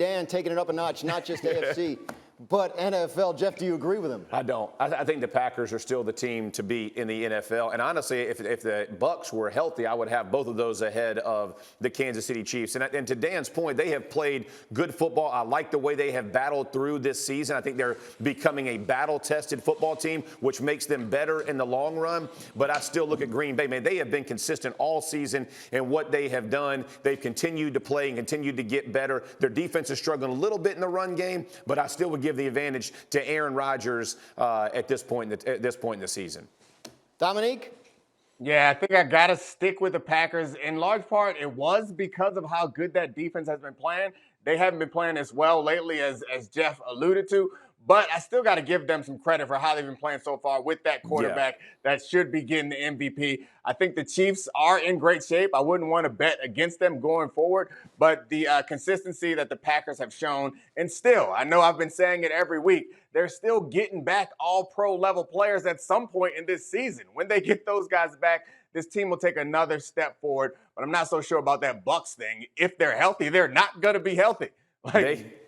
Dan taking it up a notch, not just AFC, but NFL. Jeff, do you agree with him? I don't. I think the Packers are still the team to beat in the NFL. And honestly, if the Bucs were healthy, I would have both of those ahead of the Kansas City Chiefs. And to Dan's point, they have played good football. I like the way they have battled through this season. I think they're becoming a battle-tested football team, which makes them better in the long run. But I still look at Green Bay. Man, they have been consistent all season in what they have done. They've continued to play and continued to get better. Their defense is struggling a little bit in the run game, but I still would give the advantage to Aaron Rodgers at this point in the season. Dominique? Yeah, I think I got to stick with the Packers. In large part, it was because of how good that defense has been playing. They haven't been playing as well lately as Jeff alluded to. But I still got to give them some credit for how they've been playing so far with that quarterback that should be getting the MVP. I think the Chiefs are in great shape. I wouldn't want to bet against them going forward. But the consistency that the Packers have shown, and still, I know I've been saying it every week, they're still getting back all pro level players at some point in this season. When they get those guys back, this team will take another step forward. But I'm not so sure about that Bucs thing. If they're healthy, they're not going to be healthy.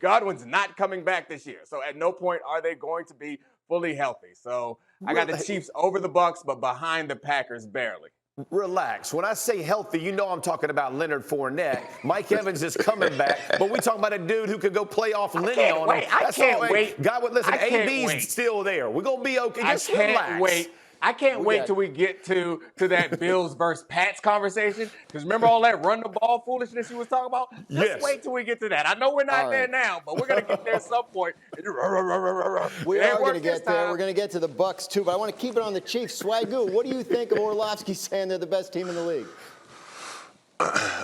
Godwin's not coming back this year. So at no point are they going to be fully healthy. So I got the Chiefs over the Bucs, but behind the Packers barely. Relax. When I say healthy, you know I'm talking about Leonard Fournette. Mike Evans is coming back, but we talking about a dude who could go play off Lenny on him. I can't wait. God, listen, AB's still there. We're going to be okay. Just relax. I can't wait till we get to that Bills versus Pats conversation. Because remember all that run the ball foolishness you was talking about? Just wait till we get to that. I know we're not there now, but we're going to get there at some point. We are going to get there. We're going to get to the Bucs too, but I want to keep it on the Chiefs. Swagoo, what do you think of Orlovsky saying they're the best team in the league?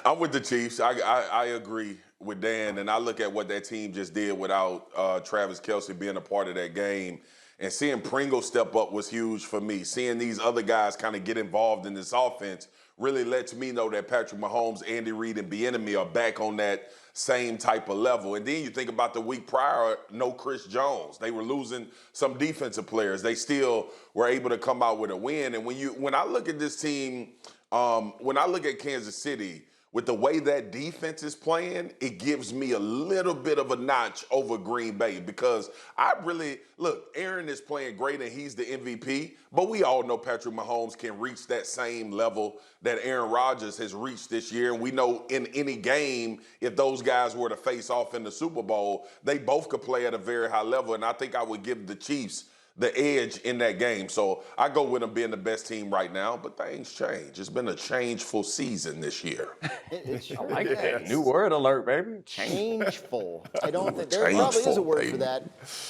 I'm with the Chiefs. I agree with Dan, and I look at what that team just did without Travis Kelce being a part of that game. And seeing Pringle step up was huge for me. Seeing these other guys kind of get involved in this offense really lets me know that Patrick Mahomes, Andy Reid, and Bieniemy are back on that same type of level. And then you think about the week prior, no Chris Jones. They were losing some defensive players. They still were able to come out with a win. And when I look at this team, when I look at Kansas City, with the way that defense is playing, it gives me a little bit of a notch over Green Bay because Aaron is playing great and he's the MVP, but we all know Patrick Mahomes can reach that same level that Aaron Rodgers has reached this year. And we know in any game, if those guys were to face off in the Super Bowl, they both could play at a very high level. And I think I would give the Chiefs the edge in that game. So I go with them being the best team right now, but things change. It's been a changeful season this year. I like that. New word alert, baby. Changeful. I don't think there probably is a word for that,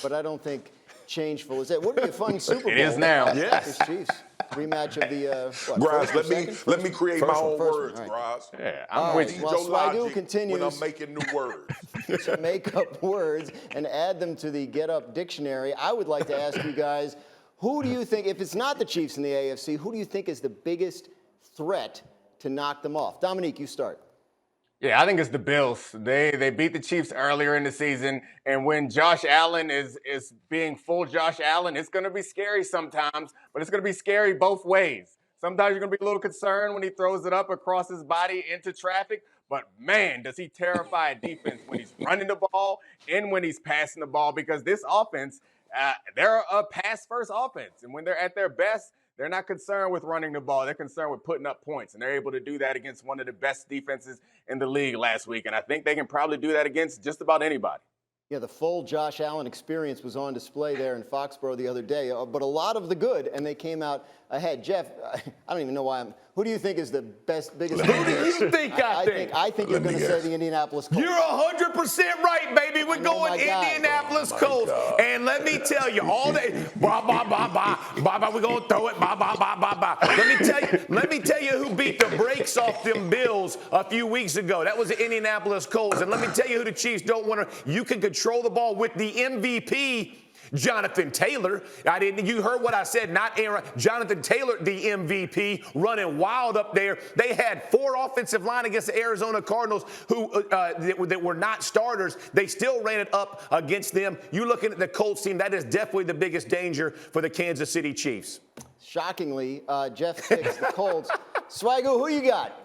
but I don't think changeful is it. Would be a fun Super Bowl. It is now. Yes. Chiefs. Rematch of the Graz, let me create my own words, Graz. Yeah, I'm with you. Well, Swagoo continues when I'm making new words. to make up words and add them to the Get Up dictionary. I would like to ask you guys, who do you think, if it's not the Chiefs in the AFC, who do you think is the biggest threat to knock them off? Dominique, you start. Yeah, I think it's the Bills. They beat the Chiefs earlier in the season, and when Josh Allen is being full Josh Allen, it's going to be scary sometimes, but it's going to be scary both ways. Sometimes you're going to be a little concerned when he throws it up across his body into traffic, but man, does he terrify a defense when he's running the ball and when he's passing the ball, because this offense, they're a pass-first offense, and when they're at their best, they're not concerned with running the ball. They're concerned with putting up points, and they're able to do that against one of the best defenses in the league last week. And I think they can probably do that against just about anybody. Yeah, the full Josh Allen experience was on display there in Foxborough the other day, but a lot of the good, and they came out ahead. Jeff, I don't even know why who do you think is the biggest? Who do you think I think you're going to say the Indianapolis Colts. You're 100% right, baby. We're going Indianapolis Colts. And let me tell you, all day, we're going to throw it, Let me tell you who beat the brakes off them Bills a few weeks ago. That was the Indianapolis Colts. And let me tell you who the Chiefs don't want to. You can control the ball with the MVP, Jonathan Taylor. You heard what I said, not Aaron. Jonathan Taylor, the MVP, running wild up there. They had 4 offensive line against the Arizona Cardinals who that were not starters. They still ran it up against them. You looking at the Colts team, that is definitely the biggest danger for the Kansas City Chiefs. Shockingly, Jeff picks the Colts. Swagoo, who you got?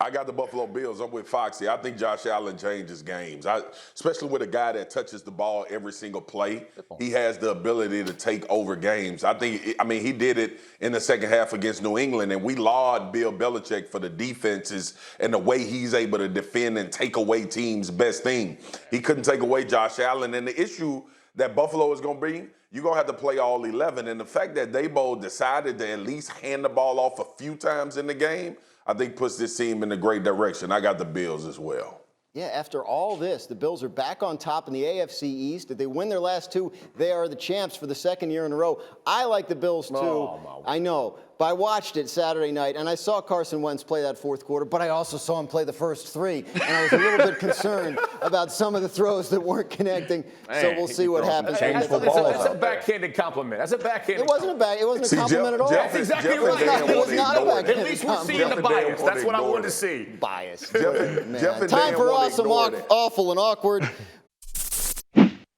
I got the Buffalo Bills. I'm with Foxy. I think Josh Allen changes games, especially with a guy that touches the ball every single play. He has the ability to take over games. I mean, he did it in the second half against New England, and we laud Bill Belichick for the defenses and the way he's able to defend and take away teams' best thing. He couldn't take away Josh Allen, and the issue that Buffalo is going to bring, you're going to have to play all 11. And the fact that Dabo decided to at least hand the ball off a few times in the game, I think puts this team in a great direction. I got the Bills as well. Yeah, after all this, the Bills are back on top in the AFC East. If they win their last two, they are the champs for the second year in a row. I like the Bills, too. Oh, I know. But I watched it Saturday night, and I saw Carson Wentz play that fourth quarter, but I also saw him play the first three. And I was a little bit concerned about some of the throws that weren't connecting. So we'll see what happens. That's a backhanded compliment. That's a backhanded compliment. It wasn't a compliment at all. That's exactly right. It was not a backhanded At least we're seeing the bias. That's what I wanted to see. Bias. Time for awesome, awful, and awkward.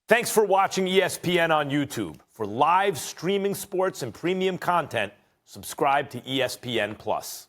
Thanks for watching ESPN on YouTube. For live streaming sports and premium content, subscribe to ESPN+.